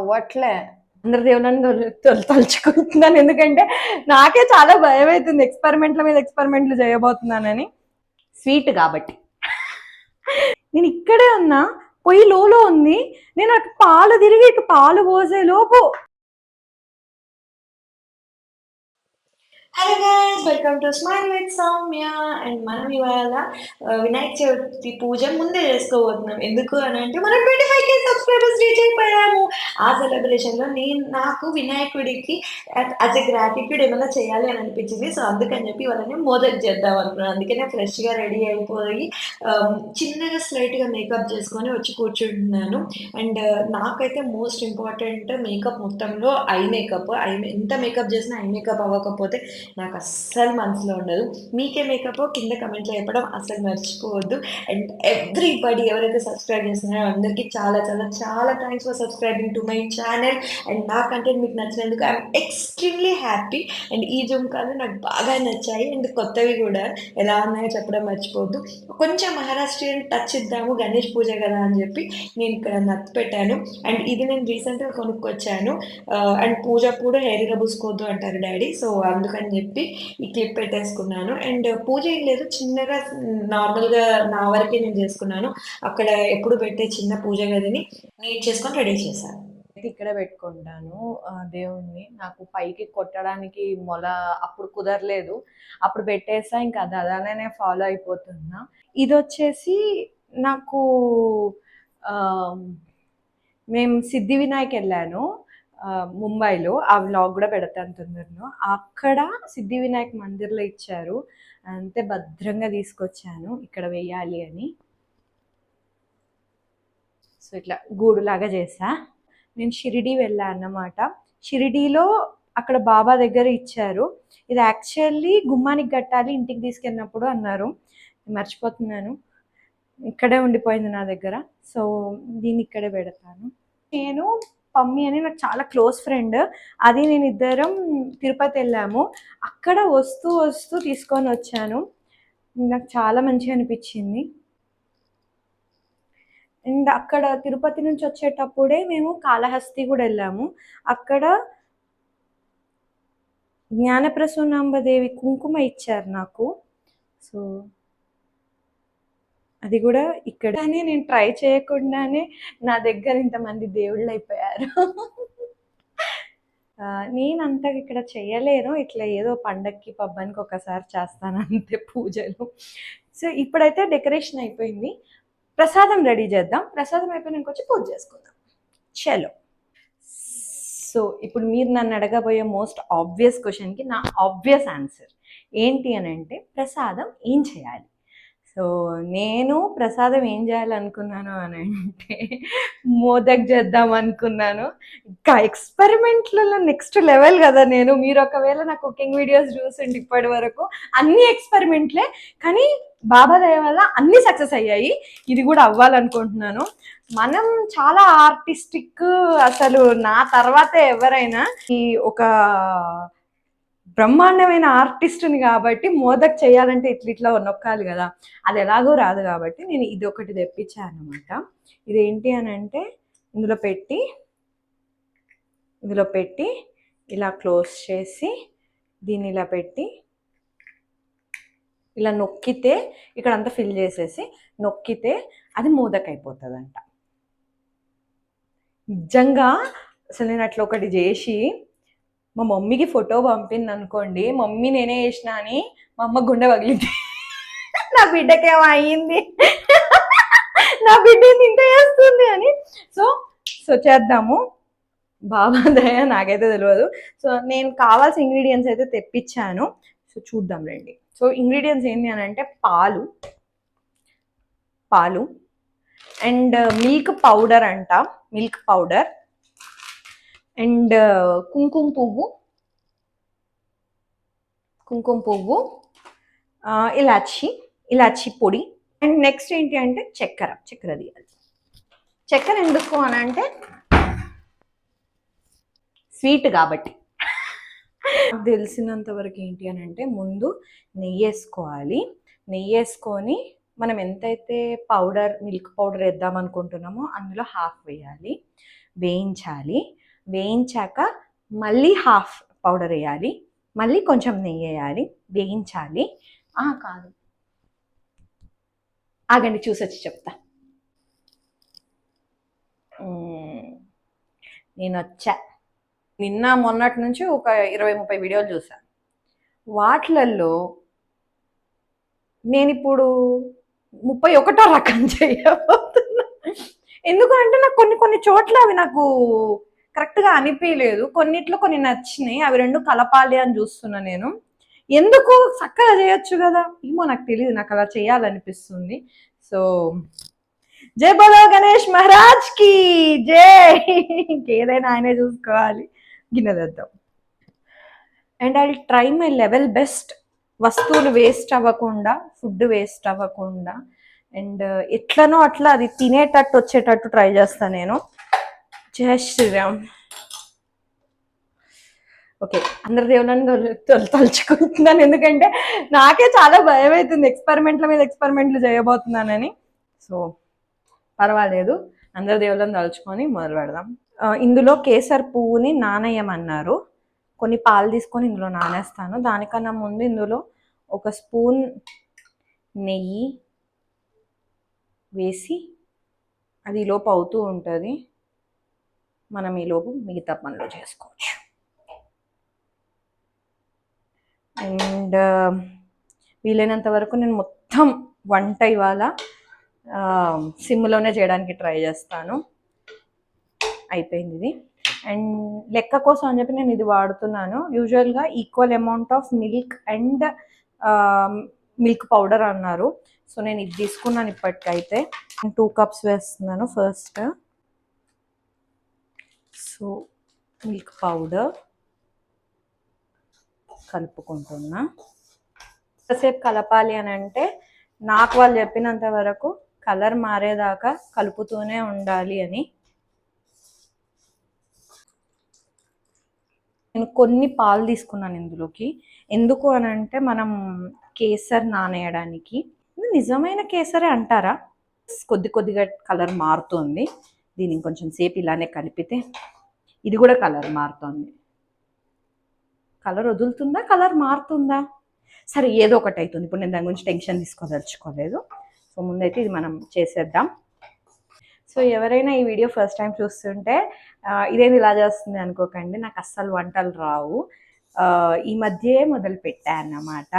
అవ్వట్లే. అందరి దేవుళ్ళని తలుచుకుంటున్నాను. ఎందుకంటే నాకే చాలా భయం అవుతుంది ఎక్స్పెరిమెంట్ల మీద ఎక్స్పెరిమెంట్లు చేయబోతున్నానని. స్వీట్ కాబట్టి నేను ఇక్కడే ఉన్నా, పొయ్యి లోలో ఉంది. నేను అటు పాలు తిరిగి ఇటు పాలు పోసే లోపు hello guys, welcome to smile with Soumya. And మనం ఇవాళ వినాయక చవితి పూజ ముందే చేసుకోబోతున్నాం. ఎందుకు అని అంటే మనం 25K సబ్స్క్రైబర్స్ రీచ్ అయిపోయాము. ఆ సెలబ్రేషన్లో నాకు వినాయకుడికి యాజ్ ఎ గ్రాటిట్యూడ్ ఏమైనా చేయాలి అని అనిపించింది. సో అందుకని చెప్పి వాళ్ళని మోదక్ చేద్దాం అనుకున్నాను. అందుకనే ఫ్రెష్గా రెడీ అయిపోయి చిన్నగా స్లైట్గా మేకప్ చేసుకొని వచ్చి కూర్చుంటున్నాను. అండ్ నాకైతే మోస్ట్ ఇంపార్టెంట్ మేకప్ మొత్తంలో ఐ మేకప్. ఎంత మేకప్ చేసినా ఐ మేకప్ అవ్వకపోతే నాకు అస్సలు మనసులో ఉండదు. మీకే మేకప్ కింద కమెంట్లో చెప్పడం అసలు మర్చిపోవద్దు. అండ్ ఎవ్రీబడి ఎవరైతే సబ్స్క్రైబ్ చేస్తున్నారో అందరికీ చాలా చాలా చాలా thanks for subscribing to my channel. And నా కంటెంట్ మీకు నచ్చినందుకు ఐఎమ్ ఎక్స్ట్రీమ్లీ హ్యాపీ. అండ్ ఈ జుమ్కాలు నాకు బాగా నచ్చాయి. అండ్ కొత్తవి కూడా ఎలా ఉన్నాయో చెప్పడం మర్చిపోవద్దు. కొంచెం మహారాష్ట్రియన్ టచ్ ఇద్దాము, గణేష్ పూజ కదా అని చెప్పి నేను ఇక్కడ నత్తి పెట్టాను. అండ్ ఇది నేను రీసెంట్గా కొనుక్కొచ్చాను. అండ్ పూజ కూడా హెయిర్ రబుసుకోవద్దు అంటారు డాడీ. సో అందుకని చెప్పి ఈ క్లిప్ పెట్టేసుకున్నాను. అండ్ పూజ ఏం లేదు, చిన్నగా నార్మల్గా నా వరకే నేను చేసుకున్నాను. అక్కడ ఎప్పుడు పెట్టే చిన్న పూజ గదిని నీట్ చేసుకొని రెడీ చేశాను. ఇక్కడ పెట్టుకుంటాను దేవుణ్ణి. నాకు పైకి కొట్టడానికి అప్పుడు కుదరలేదు, అప్పుడు పెట్టేసా. ఇంకా అది అలానే ఫాలో అయిపోతున్నా. ఇది వచ్చేసి నాకు మేము సిద్ధి వినాయక్ వెళ్ళాను ముంబైలో. ఆ వ్లాగ్ కూడా పెడతాను తొందరలో. అక్కడ సిద్ధి వినాయక్ మందిర్లో ఇచ్చారు, అంతే భద్రంగా తీసుకొచ్చాను ఇక్కడ వేయాలి అని. సో ఇట్లా గూడులాగా చేసా. నేను షిరిడి వెళ్ళా అన్నమాట. షిరిడీలో అక్కడ బాబా దగ్గర ఇచ్చారు. ఇది యాక్చువల్లీ గుమ్మానికి కట్టాలి, ఇంటికి తీసుకెళ్ళినప్పుడు అన్నారు. మర్చిపోతున్నాను, ఇక్కడే ఉండిపోయింది నా దగ్గర. సో దీన్ని ఇక్కడే పెడతాను. నేను పమ్మి అని నాకు చాలా క్లోజ్ ఫ్రెండ్, అది నేను ఇద్దరం తిరుపతి వెళ్ళాము. అక్కడ వస్తూ వస్తూ తీసుకొని వచ్చాను. నాకు చాలా మంచిగా అనిపించింది. అండ్ అక్కడ తిరుపతి నుంచి వచ్చేటప్పుడే మేము కాళహస్తి కూడా వెళ్ళాము. అక్కడ జ్ఞానప్రసూనాంబదేవి కుంకుమ ఇచ్చారు నాకు. సో అది కూడా ఇక్కడనే, నేను ట్రై చేయకుండానే నా దగ్గర ఇంతమంది దేవుళ్ళు అయిపోయారు. నేను అంతగా ఇక్కడ చేయలేను, ఇట్లా ఏదో పండక్కి పబ్బానికి ఒకసారి చేస్తాను అంతే పూజలు. సో ఇప్పుడైతే డెకరేషన్ అయిపోయింది, ప్రసాదం రెడీ చేద్దాం. ప్రసాదం అయిపోయినాక వచ్చి పూజ చేసుకుందాం. చలో. సో ఇప్పుడు మీరు నన్ను అడగబోయే మోస్ట్ ఆబ్వియస్ క్వశ్చన్కి నా ఆబ్వియస్ ఆన్సర్ ఏంటి అని అంటే, ప్రసాదం ఏం చేయాలి. సో నేను ప్రసాదం ఏం చేయాలనుకున్నాను అని అంటే, మోదక్ చేద్దాం అనుకున్నాను. ఇంకా ఎక్స్పెరిమెంట్లలో నెక్స్ట్ లెవెల్ కదా నేను. మీరు ఒకవేళ నా కుకింగ్ వీడియోస్ చూసిండి ఇప్పటి వరకు, అన్ని ఎక్స్పెరిమెంట్లే, కానీ బాబా దయ వల్ల అన్నీ సక్సెస్ అయ్యాయి. ఇది కూడా అవ్వాలనుకుంటున్నాను. మనం చాలా ఆర్టిస్టిక్, అసలు నా తర్వాతే ఎవరైనా ఈ ఒక బ్రహ్మాండమైన ఆర్టిస్ట్ని కాబట్టి మోదక్ చేయాలంటే ఇట్లా నొక్కాలి కదా, అది ఎలాగో రాదు. కాబట్టి నేను ఇది ఒకటి తెప్పించాను అనమాట. ఇదేంటి అని అంటే, ఇందులో పెట్టి ఇలా క్లోజ్ చేసి దీన్ని ఇలా పెట్టి ఇలా నొక్కితే, ఇక్కడ అంతా ఫిల్ చేసేసి నొక్కితే అది మోదక్ అయిపోతుందంట. నిజంగా అసలు నేను అట్లా ఒకటి చేసి మా మమ్మీకి ఫోటో పంపింది అనుకోండి, మమ్మీ నేనే చేసిన అని, మా అమ్మ గుండె పగిలింది. నా బిడ్డకేమో అయ్యింది, నా బిడ్డ ఇంత చేస్తుంది అని. సో చేద్దాము. బాబా దయ, నాకైతే తెలియదు. సో నేను కావాల్సిన ఇంగ్రీడియంట్స్ అయితే తెప్పించాను. సో చూద్దాం రండి. సో ఇంగ్రీడియంట్స్ ఏంటి అని అంటే, పాలు అండ్ మిల్క్ పౌడర్ అంట, మిల్క్ పౌడర్ అండ్ కుంకుమ పువ్వు, ఇలాచి పొడి. అండ్ నెక్స్ట్ ఏంటి అంటే చక్కెర తీయాలి. చక్కెర ఎందుకు అని అంటే, స్వీట్ కాబట్టి. తెలిసినంత వరకు ఏంటి అని అంటే, ముందు నెయ్యి వేసుకొని మనం ఎంతైతే మిల్క్ పౌడర్ వేద్దాం అనుకుంటున్నామో అందులో హాఫ్ వేయాలి. వేయించాలి. వేయించాక మళ్ళీ హాఫ్ పౌడర్ వేయాలి, మళ్ళీ కొంచెం నెయ్యి వేయాలి, వేయించాలి. కాదు, ఆగండి చూసొచ్చి చెప్తా. నేను వచ్చా నిన్న మొన్నటి నుంచి ఒక 20-30 వీడియోలు చూసాను. వాటిలల్లో నేను ఇప్పుడు 31వ రకం చేయబోతున్నా. ఎందుకంటే నాకు కొన్ని కొన్ని చోట్ల అవి నాకు కరెక్ట్గా అనిపించలేదు, కొన్నిట్లో కొన్ని నచ్చినాయి, అవి రెండు కలపాలి అని చూస్తున్నా. నేను ఎందుకు చక్కగా చేయొచ్చు కదా, ఏమో నాకు తెలియదు, నాకు అలా చేయాలనిపిస్తుంది. సో జై బోలో గణేష్ మహారాజ్ కి జై. ఇంకేదైనా ఆయనే చూసుకోవాలి. గిన్నె తెద్దాం. And I try my level best, వస్తువులు వేస్ట్ అవ్వకుండా, ఫుడ్ వేస్ట్ అవ్వకుండా, అండ్ ఎట్లనో అట్లా అది తినేటట్టు వచ్చేటట్టు ట్రై చేస్తాను నేను. జై శ్రీరామ్. ఓకే, అందరి దేవుళ్ళని తలుచుకుంటున్నాను, ఎందుకంటే నాకే చాలా భయం అవుతుంది ఎక్స్పెరిమెంట్ల మీద ఎక్స్పెరిమెంట్లు చేయబోతున్నానని. సో పర్వాలేదు, అందరి దేవుళ్ళని తలుచుకొని మొదలు పెడదాం. ఇందులో కేసర్ పువ్వుని నానేయమన్నారు. కొన్ని పాలు తీసుకొని ఇందులో నానేస్తాను. దానికన్నా ముందు ఇందులో ఒక స్పూన్ నెయ్యి వేసి, అది ఈలోపు అవుతూ ఉంటుంది, మనం ఈలోపు మిగతా పనులు చేసుకోవచ్చు. అండ్ వీలైనంత వరకు నేను మొత్తం వంట ఇవాళ సిమ్లోనే చేయడానికి ట్రై చేస్తాను. అయిపోయింది ఇది. అండ్ లెక్క కోసం అని చెప్పి నేను ఇది వాడుతున్నాను. యూజువల్గా equal amount of milk and milk powder అన్నారు. సో నేను ఇది తీసుకున్నాను ఇప్పటికైతే. 2 కప్స్ వేస్తున్నాను ఫస్ట్. సో మిల్క్ పౌడర్ కలుపుకుంటున్నా. ఎంతసేపు కలపాలి అని అంటే, నాకు వాళ్ళు చెప్పినంత వరకు కలర్ మారేదాకా కలుపుతూనే ఉండాలి అని. నేను కొన్ని పాలు తీసుకున్నాను ఇందులోకి. ఎందుకు అని అంటే, మనం కేసర్ నానేయడానికి. నిజమైన కేసరే అంటారా? కొద్ది కొద్దిగా కలర్ మారుతుంది. దీన్ని కొంచెం సేపు ఇలానే కలిపితే ఇది కూడా కలర్ మారుతుంది. కలర్ వదులుతుందా, కలర్ మారుతుందా, సరే ఏదో ఒకటి అవుతుంది. ఇప్పుడు నేను దాని గురించి టెన్షన్ తీసుకోదలుచుకోలేదు. సో ముందైతే ఇది మనం చేసేద్దాం. సో ఎవరైనా ఈ వీడియో ఫస్ట్ టైం చూస్తుంటే ఇదేది ఇలా చేస్తుంది అనుకోకండి, నాకు అస్సలు వంటలు రావు. ఈ మధ్యే మొదలు పెట్టాను అన్నమాట.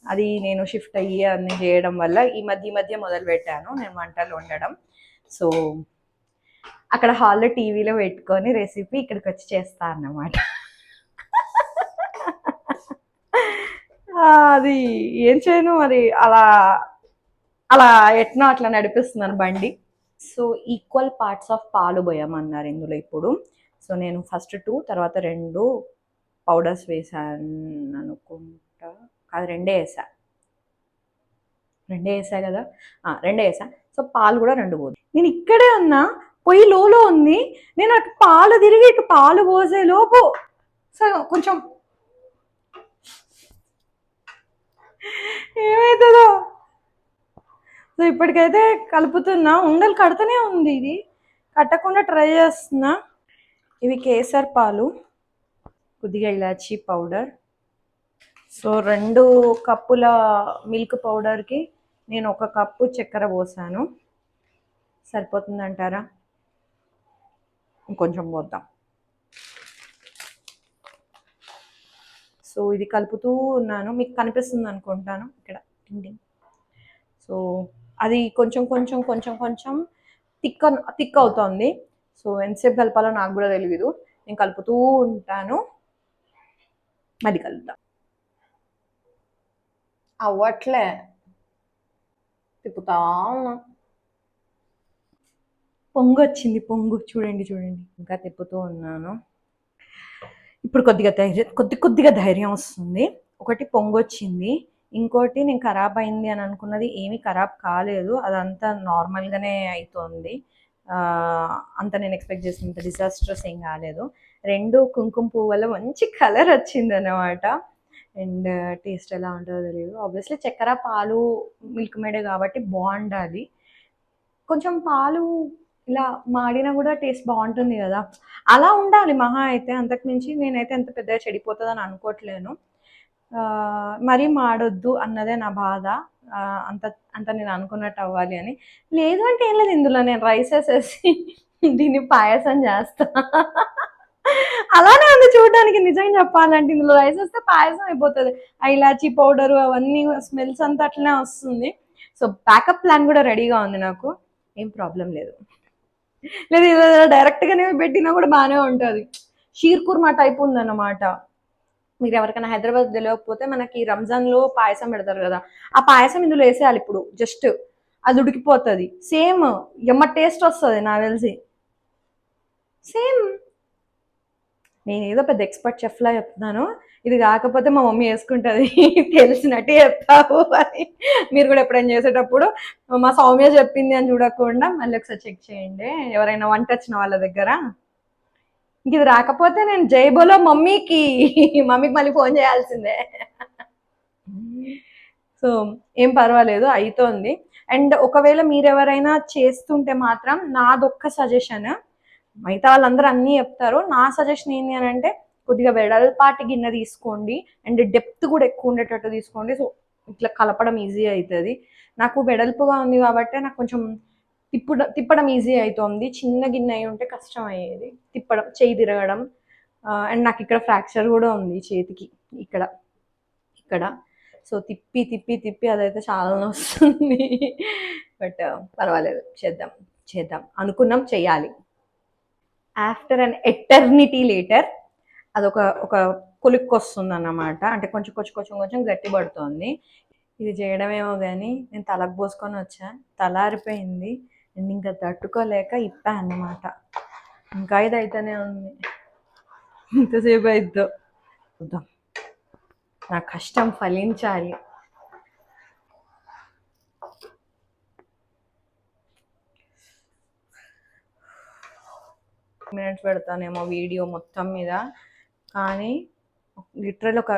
అది నేను షిఫ్ట్ అయ్యి అన్ని చేయడం వల్ల ఈ మధ్య మొదలు పెట్టాను నేను వంటలు వండడం. సో అక్కడ హాల్లో టీవీలో పెట్టుకొని రెసిపీ ఇక్కడికి వచ్చి చేస్తా అన్నమాట. అది ఏం చేయను మరి, అలా అలా ఎట్నో అట్లా నడిపిస్తున్నాను బండి. సో ఈక్వల్ పార్ట్స్ ఆఫ్ పాలు పోయమన్నారు ఇందులో ఇప్పుడు. సో నేను ఫస్ట్ 2, తర్వాత 2 పౌడర్స్ వేసాను అనుకుంటా. అది రెండే వేసా కదా, 2 వేసా. సో పాలు కూడా 2 పోదు. నేను ఇక్కడే ఉన్నా, పొయ్యి లోలో ఉంది. నేను అటు పాలు తిరిగి ఇటు పాలు పోసే లోపు సో కొంచెం ఏమవుతుందో. సో ఇప్పటికైతే కలుపుతున్నా, ఉండలు కడుతూనే ఉంది, ఇది కట్టకుండా ట్రై చేస్తున్నా. ఇవి కేసర్ పాలు, కొద్దిగా ఇలాచీ పౌడర్. సో 2 కప్పుల మిల్క్ పౌడర్కి నేను 1 కప్పు చక్కెర పోసాను. సరిపోతుందంటారా? ఇంకొంచెం పోద్దాం. సో ఇది కలుపుతూ ఉన్నాను, మీకు కనిపిస్తుంది అనుకుంటాను ఇక్కడ. సో అది కొంచెం కొంచెం కొంచెం కొంచెం థిక్ అవుతుంది. సో ఎంతసేపు కలపాలో నాకు కూడా తెలియదు, నేను కలుపుతూ ఉంటాను. మళ్ళీ కలుపుతాం. అవ్వట్లే, తిప్పుతా ఉన్నా. పొంగు వచ్చింది, పొంగు చూడండి. ఇంకా తిప్పుతూ ఉన్నాను. ఇప్పుడు కొద్దిగా ధైర్యం వస్తుంది. ఒకటి పొంగు వచ్చింది, ఇంకోటి నేను ఖరాబ్ అయింది అని అనుకున్నది ఏమీ ఖరాబ్ కాలేదు, అదంతా నార్మల్గానే అవుతుంది. అంత నేను ఎక్స్పెక్ట్ చేసినంత డిజాస్టర్స్ ఏం కాలేదు. 2 కుంకుమ పువ్వు వల్ల మంచి కలర్ వచ్చింది అనమాట. అండ్ టేస్ట్ ఎలా ఉంటుందో తెలియదు. ఆబ్వియస్లీ చక్కెర పాలు మిల్క్ మేడే కాబట్టి బాగుండాలి. కొంచెం పాలు ఇలా మాడినా కూడా టేస్ట్ బాగుంటుంది కదా, అలా ఉండాలి మహా అయితే. అంతకు మించి నేనైతే ఎంత పెద్దగా చెడిపోతుందని అనుకోవట్లేను. మరీ మాడొద్దు అన్నదే నా బాధ. అంత అంత నేను అనుకున్నట్టు అవ్వాలి అని. లేదు అంటే ఏం లేదు, ఇందులో నేను రైస్ వేసేసి దీన్ని పాయసం చేస్తా. అలానే ఉంది చూడడానికి. నిజంగా చెప్పాలంటే ఇందులో రైస్ వేస్తే పాయసం అయిపోతుంది. ఆ ఇలాచీ పౌడరు అవన్నీ స్మెల్స్ అంతా అట్లనే వస్తుంది. సో బ్యాకప్ ప్లాన్ కూడా రెడీగా ఉంది నాకు, ఏం ప్రాబ్లం లేదు. లేదు ఇలా డైరెక్ట్గానే పెట్టినా కూడా బాగానే ఉంటుంది. షీర్ కుర్మా టైప్ ఉందన్నమాట. మీరు ఎవరికైనా హైదరాబాద్ తెలియకపోతే మనకి రంజాన్లో పాయసం పెడతారు కదా, ఆ పాయసం ఇందులో వేసేయాలి ఇప్పుడు. జస్ట్ అది ఉడికిపోతుంది, సేమ్ ఎమ్మ టేస్ట్ వస్తుంది నాకు తెలిసి. సేమ్ నేను ఏదో పెద్ద ఎక్స్పర్ట్ చెఫ్లా చెప్తున్నాను. ఇది కాకపోతే మా మమ్మీ వేసుకుంటుంది తెలిసినట్టు చెప్తావు అని. మీరు కూడా ఎప్పుడైనా చేసేటప్పుడు మా సౌమ్య చెప్పింది అని చూడకుండా మళ్ళీ ఒకసారి చెక్ చేయండి ఎవరైనా వంట వచ్చిన వాళ్ళ దగ్గర. ఇంక ఇది రాకపోతే నేను జైబోలో మమ్మీకి మమ్మీకి మళ్ళీ ఫోన్ చేయాల్సిందే. సో ఏం పర్వాలేదు, అవుతోంది. అండ్ ఒకవేళ మీరెవరైనా చేస్తుంటే మాత్రం నాదొక్క సజెషన్, మిగతా వాళ్ళందరూ అన్నీ చెప్తారు, నా సజెషన్ ఏంటి అని అంటే కొద్దిగా వెడల్పాటి గిన్నె తీసుకోండి అండ్ డెప్త్ కూడా ఎక్కువ ఉండేటట్టు తీసుకోండి. సో ఇట్లా కలపడం ఈజీ అవుతుంది. నాకు వెడల్పుగా ఉంది కాబట్టి నాకు కొంచెం తిప్పడం ఈజీ అవుతుంది. చిన్న గిన్నె అయి ఉంటే కష్టం అయ్యేది తిప్పడం, చేయి తిరగడం. అండ్ నాకు ఇక్కడ ఫ్రాక్చర్ కూడా ఉంది చేతికి, ఇక్కడ ఇక్కడ. సో తిప్పి తిప్పి తిప్పి అదైతే చాలా వస్తుంది. బట్ పర్వాలేదు, చేద్దాం చేద్దాం అనుకున్నాం, చెయ్యాలి. ఆఫ్టర్ అన్ ఎటర్నిటీ లేటర్ అదొక ఒక కొలిక్కి వస్తుంది అన్నమాట. అంటే కొంచెం కొంచెం కొంచెం కొంచెం గట్టి పడుతుంది. ఇది చేయడమేమో కానీ నేను తలకు పోసుకొని వచ్చా, తలారిపోయింది అండ్ ఇంకా తట్టుకోలేక ఇప్పా అన్నమాట. ఇంకా ఇది అయితేనే ఉంది, ఇంతసేపు అయిద్దో చూద్దాం. నా కష్టం ఫలించాలి. మినిట్స్ పెడతానేమో వీడియో మొత్తం మీద, కానీ లిటరల్ ఒక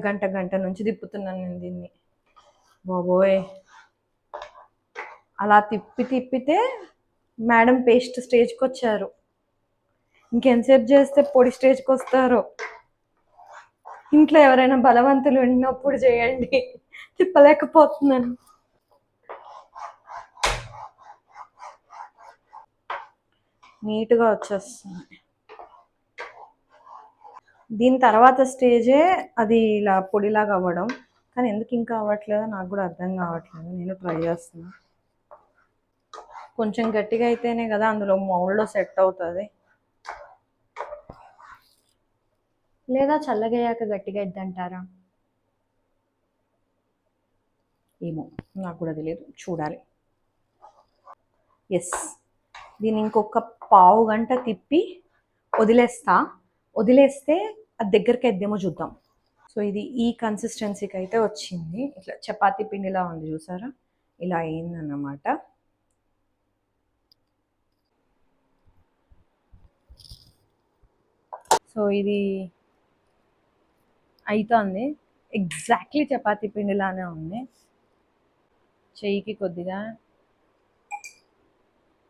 గంట నుంచి తిప్పుతున్నాను నేను దీన్ని. బాబోయ్, అలా తిప్పితే మేడం పేస్ట్ స్టేజ్కి వచ్చారు. ఇంకెంతసేపు చేస్తే పొడి స్టేజ్కి వస్తారో. ఇంట్లో ఎవరైనా బలవంతులు ఉన్నప్పుడు చేయండి, తిప్పలేకపోతున్నాను. నీట్గా వచ్చేస్తుంది. దీని తర్వాత స్టేజే అది ఇలా పొడిలాగా అవ్వడం. కానీ ఎందుకు ఇంకా అవ్వట్లేదో నాకు కూడా అర్థం కావట్లేదు. నేను ట్రై చేస్తున్నా. కొంచెం గట్టిగా అయితేనే కదా అందులో మౌల్డ్లో సెట్ అవుతుంది, లేదా చల్లగయ్యాక గట్టిగా అయిద్దంటారా ఏమో, నాకు కూడా తెలియదు, చూడాలి. ఎస్, దీన్ని ఇంకొక పావు గంట తిప్పి వదిలేస్తే అది దగ్గరికి అయిద్దేమో చూద్దాం. సో ఇది ఈ కన్సిస్టెన్సీకి అయితే వచ్చింది. ఇట్లా చపాతీ పిండిలా ఉంది చూసారా, ఇలా అయిందన్నమాట. సో ఇది అవుతుంది, ఎగ్జాక్ట్లీ చపాతీ పిండిలానే ఉంది. చెయ్యికి కొద్దిగా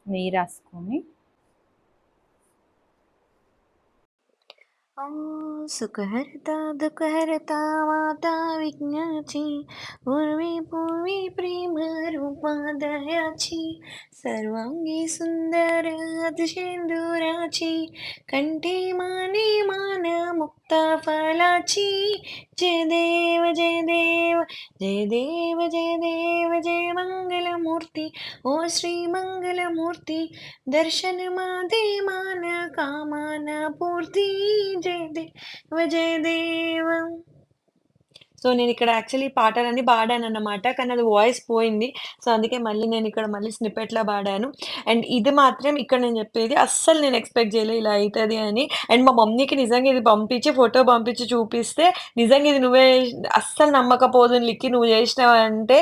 నెయ్యి రాసుకొని सुखहर्ता दुःखहर्ता माता विज्ञाची पूर्वी पूर्वी प्रेम रूपा दयाची सर्वांगी सुंदर अतिशेंदुराची कंठी माने मान मुक्ता फलाची जय देव जय देव जय देव जय देव जय मंगलमूर्ती ओ श्री मंगलमूर्ती दर्शन मादे मान कामना पूर्ति जय देव जय देव. సో, నేనిక్కడ యాక్చువల్లీ పాటలన్నీ పాడానన్నమాట. కానీ అది వాయిస్ పోయింది. సో, అందుకే మళ్ళీ నేనిక్కడ మళ్ళీ స్నిప్పెట్‌లా పాడాను. అండ్ ఇది మాత్రం ఇక్కడ నేను చెప్పేది అస్సలు నేను ఎక్స్‌పెక్ట్ చేయలే ఇలా అయితది అని. అండ్ మా మమ్మీకి నిజంగా ఇది పంపించి ఫోటో పంపించి చూపిస్తే, నిజంగా ఇది నువ్వే అస్సలు నమ్మకపోదును లిక్కి నువ్వు చేసినావంటే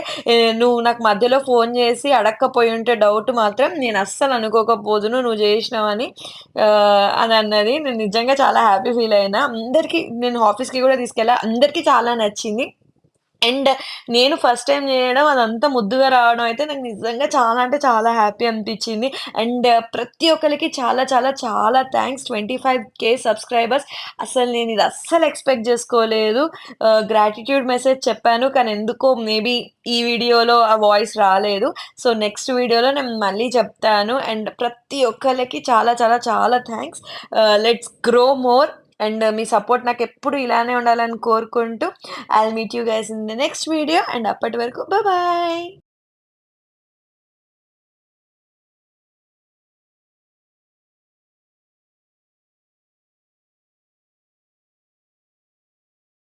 నువ్వు నాకు మధ్యలో ఫోన్ చేసి అడక్కపోయుంటే డౌట్ మాత్రం నేను అస్సలు అనుకోకపోదును నువ్వు చేసినావని అని అన్నది. నేను నిజంగా చాలా హ్యాపీ ఫీల్ అయినా. అందరికీ నేను ఆఫీస్‌కి కూడా తీసుకెళ్ళా. అందరికీ చాలా నచ్చింది. అండ్ నేను ఫస్ట్ టైమ్ జేయడం అదంతా ముద్దుగా రావడం అయితే నాకు నిజంగా చాలా అంటే చాలా హ్యాపీ అనిపిచ్చింది. అండ్ ప్రతి ఒక్కళ్ళకి చాలా చాలా చాలా థాంక్స్. 25,000 సబ్‌స్క్రైబర్స్ అసలు నేనిది అస్సలు ఎక్స్‌పెక్ట్ జేసుకోలేదు. గ్రాటిట్యూడ్ మెసేజ్ చెప్పాను. కానీ ఎందుకో మేబీ ఈ వీడియోలో ఆ వాయిస్ రాలేదు. సో, నెక్స్ట్ వీడియోలో నేను మళ్ళీ చెప్తాను. అండ్ ప్రతి ఒక్కళ్ళకి చాలా చాలా చాలా thanks. Let's grow more and me support నాకెప్పుడు ఇలానే ఉండాలని కోరుకుంటూ I'll meet you guys in the next video and అప్పటి వరకు బాయ్ బాయ్.